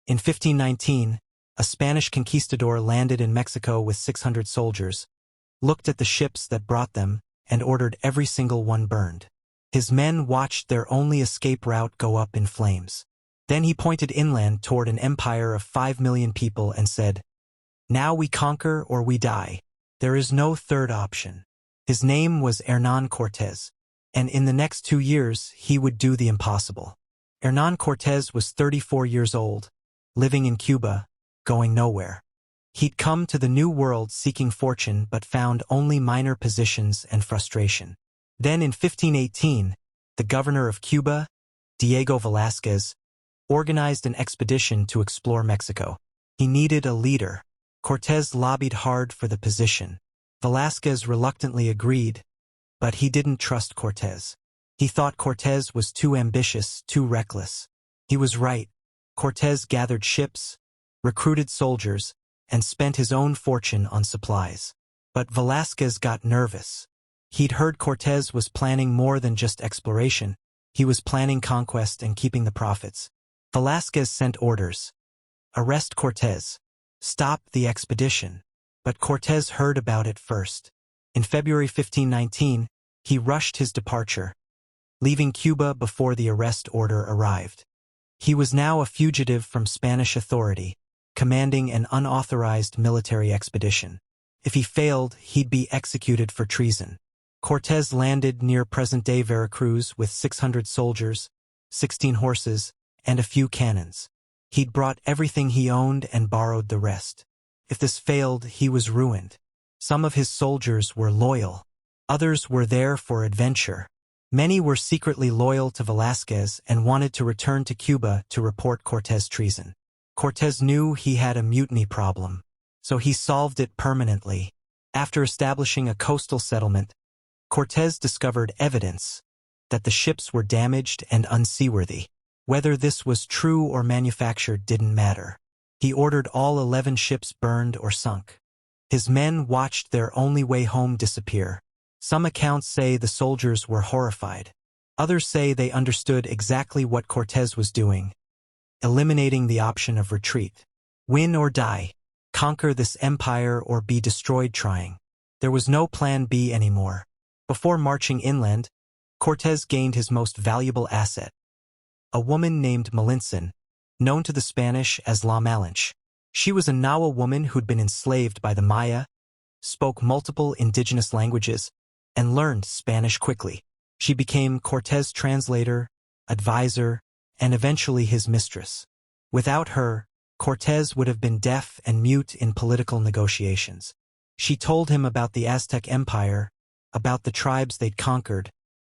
In 1519, a Spanish conquistador landed in Mexico with 600 soldiers, looked at the ships that brought them, and ordered every single one burned. His men watched their only escape route go up in flames. Then he pointed inland toward an empire of 5 million people and said, "Now we conquer or we die. There is no third option." His name was Hernán Cortés, and in the next 2 years he would do the impossible. Hernán Cortés was 34 years old, living in Cuba, going nowhere. He'd come to the New World seeking fortune but found only minor positions and frustration. Then in 1518, the governor of Cuba, Diego Velázquez, organized an expedition to explore Mexico. He needed a leader. Cortés lobbied hard for the position. Velázquez reluctantly agreed, but he didn't trust Cortés. He thought Cortés was too ambitious, too reckless. He was right. Cortés gathered ships, recruited soldiers, and spent his own fortune on supplies. But Velázquez got nervous. He'd heard Cortés was planning more than just exploration. He was planning conquest and keeping the profits. Velázquez sent orders. Arrest Cortés. Stop the expedition. But Cortés heard about it first. In February 1519, he rushed his departure, leaving Cuba before the arrest order arrived. He was now a fugitive from Spanish authority, commanding an unauthorized military expedition. If he failed, he'd be executed for treason. Cortés landed near present-day Veracruz with 600 soldiers, 16 horses, and a few cannons. He'd brought everything he owned and borrowed the rest. If this failed, he was ruined. Some of his soldiers were loyal. Others were there for adventure. Many were secretly loyal to Velázquez and wanted to return to Cuba to report Cortés' treason. Cortés knew he had a mutiny problem, so he solved it permanently. After establishing a coastal settlement, Cortés discovered evidence that the ships were damaged and unseaworthy. Whether this was true or manufactured didn't matter. He ordered all 11 ships burned or sunk. His men watched their only way home disappear. Some accounts say the soldiers were horrified. Others say they understood exactly what Cortés was doing, eliminating the option of retreat. Win or die. Conquer this empire or be destroyed trying. There was no plan B anymore. Before marching inland, Cortés gained his most valuable asset, a woman named Malintzin, known to the Spanish as La Malinche. She was a Nahua woman who'd been enslaved by the Maya, spoke multiple indigenous languages, and learned Spanish quickly. She became Cortés' translator, advisor, and eventually his mistress. Without her, Cortés would have been deaf and mute in political negotiations. She told him about the Aztec Empire, about the tribes they'd conquered,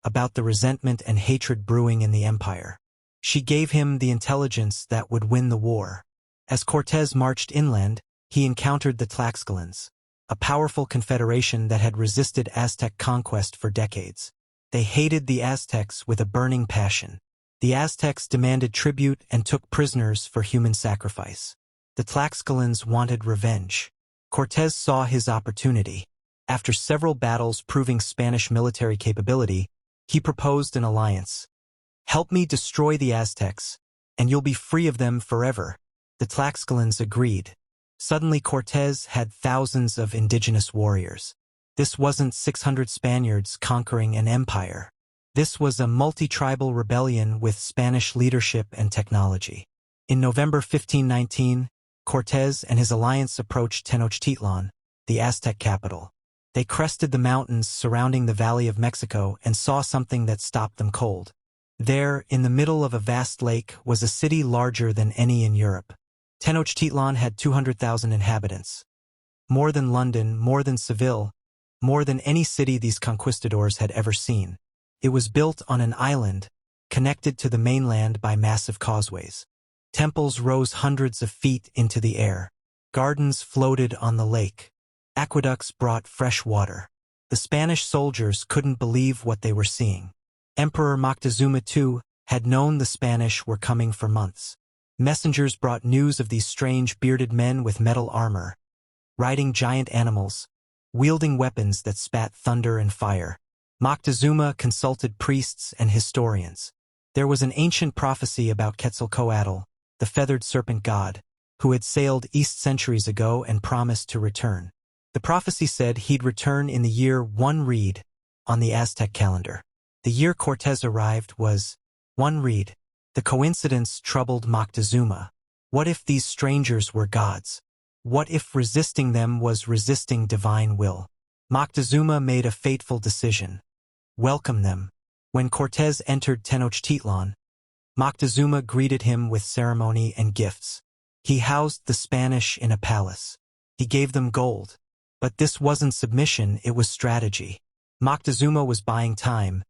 about the resentment and hatred brewing in the empire. She gave him the intelligence that would win the war. As Cortés marched inland, he encountered the Tlaxcalans, a powerful confederation that had resisted Aztec conquest for decades. They hated the Aztecs with a burning passion. The Aztecs demanded tribute and took prisoners for human sacrifice. The Tlaxcalans wanted revenge. Cortés saw his opportunity. After several battles proving Spanish military capability, he proposed an alliance. "Help me destroy the Aztecs, and you'll be free of them forever." The Tlaxcalans agreed. Suddenly Cortés had thousands of indigenous warriors. This wasn't 600 Spaniards conquering an empire. This was a multi-tribal rebellion with Spanish leadership and technology. In November 1519, Cortés and his alliance approached Tenochtitlan, the Aztec capital. They crested the mountains surrounding the Valley of Mexico and saw something that stopped them cold. There, in the middle of a vast lake, was a city larger than any in Europe. Tenochtitlan had 200,000 inhabitants. More than London, more than Seville, more than any city these conquistadors had ever seen. It was built on an island, connected to the mainland by massive causeways. Temples rose hundreds of feet into the air. Gardens floated on the lake. Aqueducts brought fresh water. The Spanish soldiers couldn't believe what they were seeing. Emperor Moctezuma II had known the Spanish were coming for months. Messengers brought news of these strange bearded men with metal armor, riding giant animals, wielding weapons that spat thunder and fire. Moctezuma consulted priests and historians. There was an ancient prophecy about Quetzalcoatl, the feathered serpent god, who had sailed east centuries ago and promised to return. The prophecy said he'd return in the year 1 reed on the Aztec calendar. The year Cortés arrived was 1 reed. The coincidence troubled Moctezuma. What if these strangers were gods? What if resisting them was resisting divine will? Moctezuma made a fateful decision. Welcome them. When Cortés entered Tenochtitlan, Moctezuma greeted him with ceremony and gifts. He housed the Spanish in a palace. He gave them gold. But this wasn't submission, it was strategy. Moctezuma was buying time,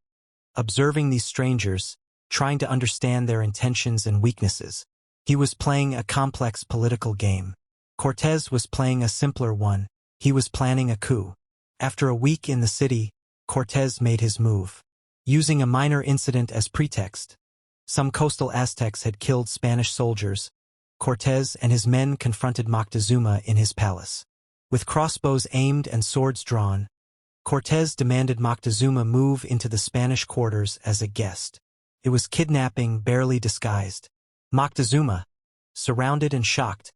observing these strangers, trying to understand their intentions and weaknesses. He was playing a complex political game. Cortés was playing a simpler one. He was planning a coup. After a week in the city, Cortés made his move. Using a minor incident as pretext, some coastal Aztecs had killed Spanish soldiers. Cortés and his men confronted Moctezuma in his palace. With crossbows aimed and swords drawn, Cortés demanded Moctezuma move into the Spanish quarters as a guest. It was kidnapping barely disguised. Moctezuma, surrounded and shocked,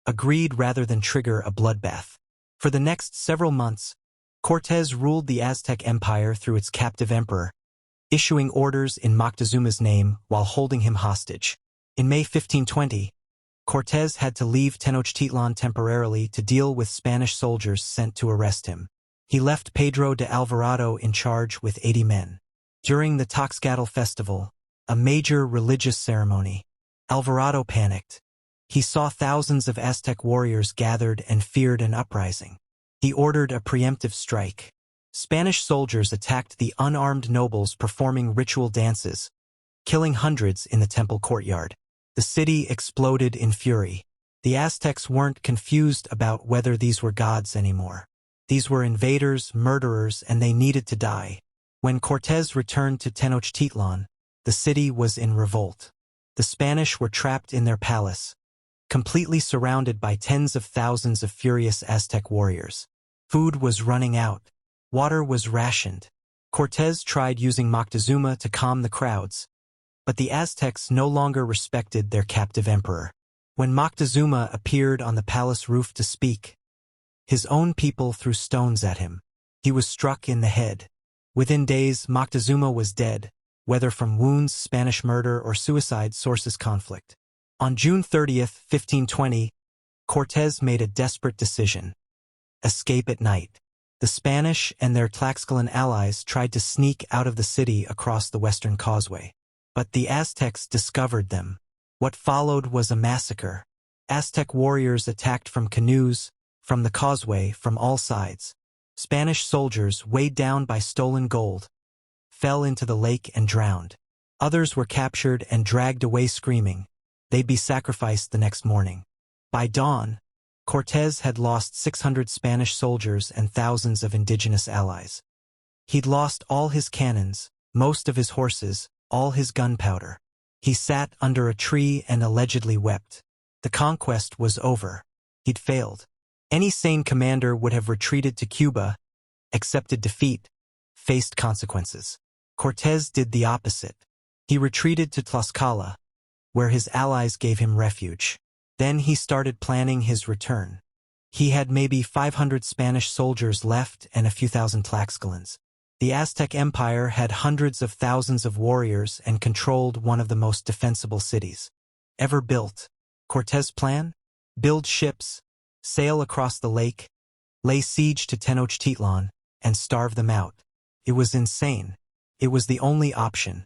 agreed rather than trigger a bloodbath. For the next several months, Cortés ruled the Aztec Empire through its captive emperor, issuing orders in Moctezuma's name while holding him hostage. In May 1520, Cortés had to leave Tenochtitlan temporarily to deal with Spanish soldiers sent to arrest him. He left Pedro de Alvarado in charge with 80 men. During the Toxcatl festival, a major religious ceremony, Alvarado panicked. He saw thousands of Aztec warriors gathered and feared an uprising. He ordered a preemptive strike. Spanish soldiers attacked the unarmed nobles performing ritual dances, killing hundreds in the temple courtyard. The city exploded in fury. The Aztecs weren't confused about whether these were gods anymore. These were invaders, murderers, and they needed to die. When Cortés returned to Tenochtitlan, the city was in revolt. The Spanish were trapped in their palace, completely surrounded by tens of thousands of furious Aztec warriors. Food was running out. Water was rationed. Cortés tried using Moctezuma to calm the crowds, but the Aztecs no longer respected their captive emperor. When Moctezuma appeared on the palace roof to speak, his own people threw stones at him. He was struck in the head. Within days, Moctezuma was dead, whether from wounds, Spanish murder, or suicide, sources conflict. On June 30th, 1520, Cortés made a desperate decision: escape at night. The Spanish and their Tlaxcalan allies tried to sneak out of the city across the Western Causeway. But the Aztecs discovered them. What followed was a massacre. Aztec warriors attacked from canoes, from the causeway, from all sides. Spanish soldiers, weighed down by stolen gold, fell into the lake and drowned. Others were captured and dragged away screaming. They'd be sacrificed the next morning. By dawn, Cortés had lost 600 Spanish soldiers and thousands of indigenous allies. He'd lost all his cannons, most of his horses, all his gunpowder. He sat under a tree and allegedly wept. The conquest was over. He'd failed. Any sane commander would have retreated to Cuba, accepted defeat, faced consequences. Cortés did the opposite. He retreated to Tlaxcala, where his allies gave him refuge. Then he started planning his return. He had maybe 500 Spanish soldiers left and a few thousand Tlaxcalans. The Aztec Empire had hundreds of thousands of warriors and controlled one of the most defensible cities ever built. Cortés' plan? Build ships, sail across the lake, lay siege to Tenochtitlan, and starve them out. It was insane. It was the only option.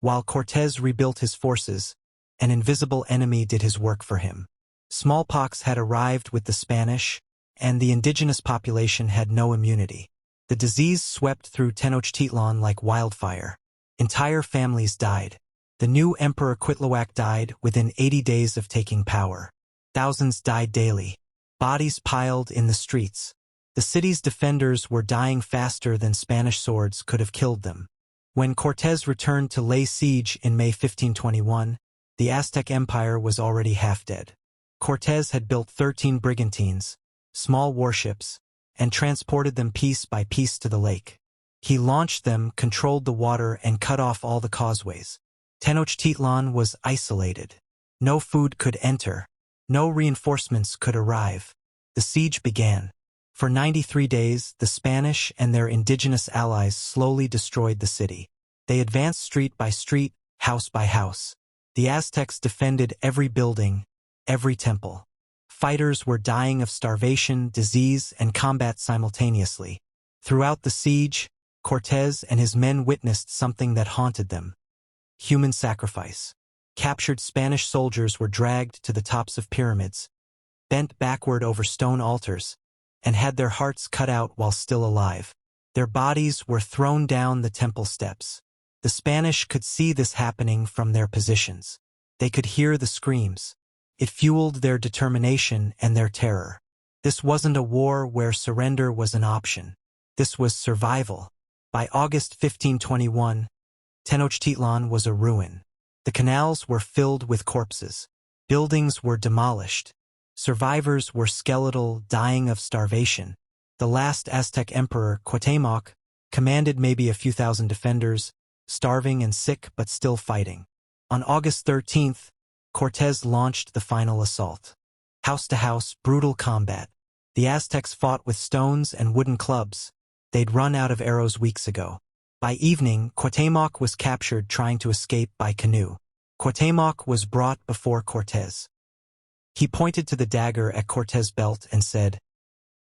While Cortés rebuilt his forces, an invisible enemy did his work for him. Smallpox had arrived with the Spanish, and the indigenous population had no immunity. The disease swept through Tenochtitlan like wildfire. Entire families died. The new Emperor Cuitlahuac died within 80 days of taking power. Thousands died daily. Bodies piled in the streets. The city's defenders were dying faster than Spanish swords could have killed them. When Cortés returned to lay siege in May 1521, the Aztec Empire was already half dead. Cortés had built 13 brigantines, small warships, and transported them piece by piece to the lake. He launched them, controlled the water, and cut off all the causeways. Tenochtitlan was isolated. No food could enter. No reinforcements could arrive. The siege began. For 93 days, the Spanish and their indigenous allies slowly destroyed the city. They advanced street by street, house by house. The Aztecs defended every building, every temple. Fighters were dying of starvation, disease, and combat simultaneously. Throughout the siege, Cortés and his men witnessed something that haunted them: human sacrifice. Captured Spanish soldiers were dragged to the tops of pyramids, bent backward over stone altars, and had their hearts cut out while still alive. Their bodies were thrown down the temple steps. The Spanish could see this happening from their positions. They could hear the screams. It fueled their determination and their terror. This wasn't a war where surrender was an option. This was survival. By August 1521, Tenochtitlan was a ruin. The canals were filled with corpses. Buildings were demolished. Survivors were skeletal, dying of starvation. The last Aztec emperor, Cuauhtémoc, commanded maybe a few thousand defenders, starving and sick but still fighting. On August 13th, Cortés launched the final assault. House to house, brutal combat. The Aztecs fought with stones and wooden clubs. They'd run out of arrows weeks ago. By evening, Cuauhtémoc was captured trying to escape by canoe. Cuauhtémoc was brought before Cortés. He pointed to the dagger at Cortés' belt and said,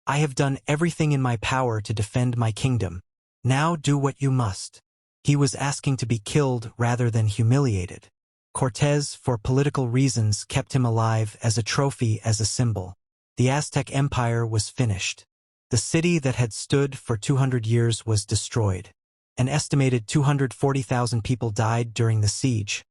"I have done everything in my power to defend my kingdom. Now do what you must." He was asking to be killed rather than humiliated. Cortés, for political reasons, kept him alive as a trophy, as a symbol. The Aztec Empire was finished. The city that had stood for 200 years was destroyed. An estimated 240,000 people died during the siege,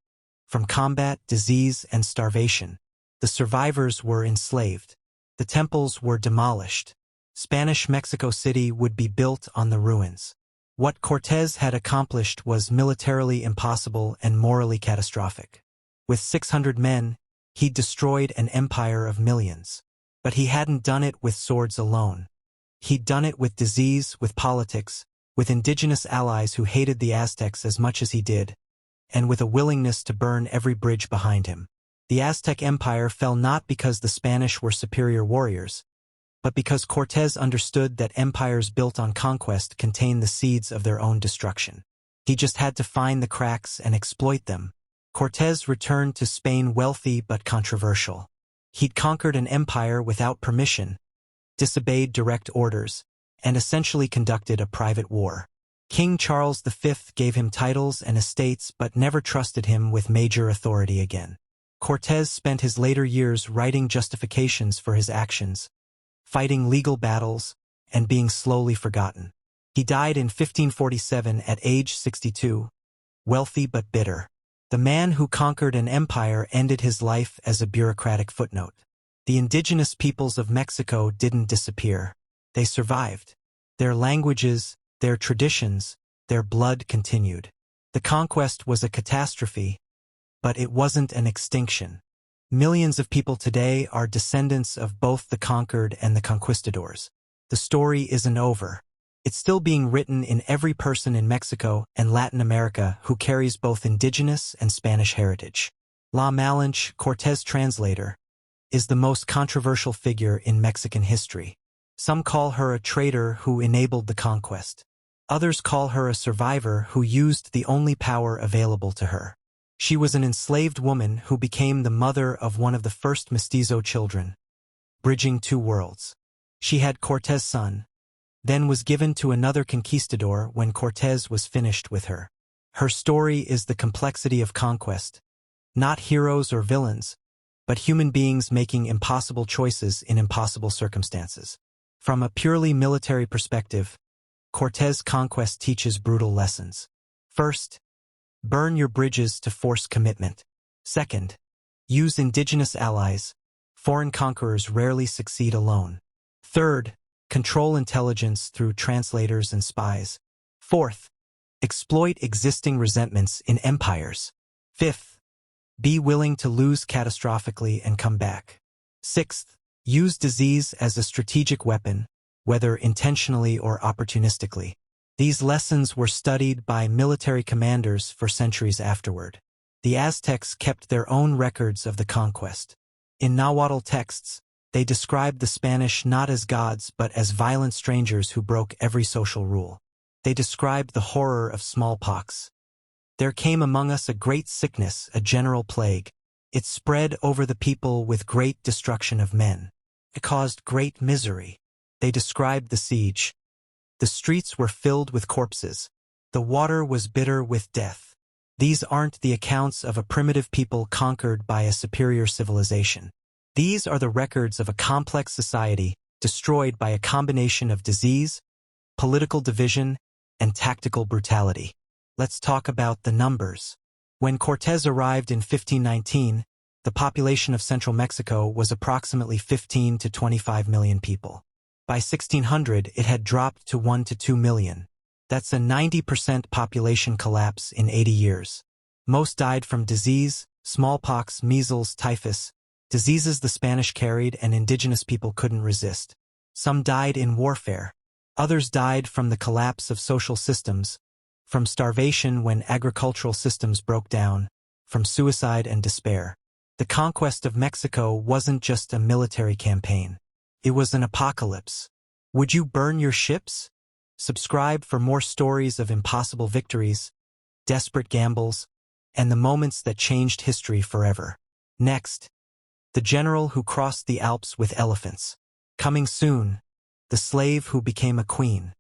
from combat, disease, and starvation. The survivors were enslaved. The temples were demolished. Spanish Mexico City would be built on the ruins. What Cortés had accomplished was militarily impossible and morally catastrophic. With 600 men, he'd destroyed an empire of millions. But he hadn't done it with swords alone. He'd done it with disease, with politics, with indigenous allies who hated the Aztecs as much as he did, and with a willingness to burn every bridge behind him. The Aztec Empire fell not because the Spanish were superior warriors, but because Cortés understood that empires built on conquest contain the seeds of their own destruction. He just had to find the cracks and exploit them. Cortés returned to Spain wealthy but controversial. He'd conquered an empire without permission, disobeyed direct orders, and essentially conducted a private war. King Charles V gave him titles and estates but never trusted him with major authority again. Cortés spent his later years writing justifications for his actions, fighting legal battles, and being slowly forgotten. He died in 1547 at age 62, wealthy but bitter. The man who conquered an empire ended his life as a bureaucratic footnote. The indigenous peoples of Mexico didn't disappear. They survived. Their languages, their traditions, their blood continued. The conquest was a catastrophe, but it wasn't an extinction. Millions of people today are descendants of both the conquered and the conquistadors. The story isn't over. It's still being written in every person in Mexico and Latin America who carries both indigenous and Spanish heritage. La Malinche, Cortés' translator, is the most controversial figure in Mexican history. Some call her a traitor who enabled the conquest. Others call her a survivor who used the only power available to her. She was an enslaved woman who became the mother of one of the first mestizo children, bridging two worlds. She had Cortés' son, then was given to another conquistador when Cortés was finished with her. Her story is the complexity of conquest, not heroes or villains, but human beings making impossible choices in impossible circumstances. From a purely military perspective, Cortés' conquest teaches brutal lessons. First, burn your bridges to force commitment. Second, use indigenous allies. Foreign conquerors rarely succeed alone. Third, control intelligence through translators and spies. Fourth, exploit existing resentments in empires. Fifth, be willing to lose catastrophically and come back. Sixth, use disease as a strategic weapon, whether intentionally or opportunistically. These lessons were studied by military commanders for centuries afterward. The Aztecs kept their own records of the conquest. In Nahuatl texts, they described the Spanish not as gods but as violent strangers who broke every social rule. They described the horror of smallpox. There came among us a great sickness, a general plague. It spread over the people with great destruction of men. It caused great misery. They described the siege. The streets were filled with corpses. The water was bitter with death. These aren't the accounts of a primitive people conquered by a superior civilization. These are the records of a complex society destroyed by a combination of disease, political division, and tactical brutality. Let's talk about the numbers. When Cortés arrived in 1519, the population of central Mexico was approximately 15 to 25 million people. By 1600, it had dropped to 1 to 2 million. That's a 90% population collapse in 80 years. Most died from disease, smallpox, measles, typhus, diseases the Spanish carried and indigenous people couldn't resist. Some died in warfare. Others died from the collapse of social systems, from starvation when agricultural systems broke down, from suicide and despair. The conquest of Mexico wasn't just a military campaign. It was an apocalypse. Would you burn your ships? Subscribe for more stories of impossible victories, desperate gambles, and the moments that changed history forever. Next, the general who crossed the Alps with elephants. Coming soon, the slave who became a queen.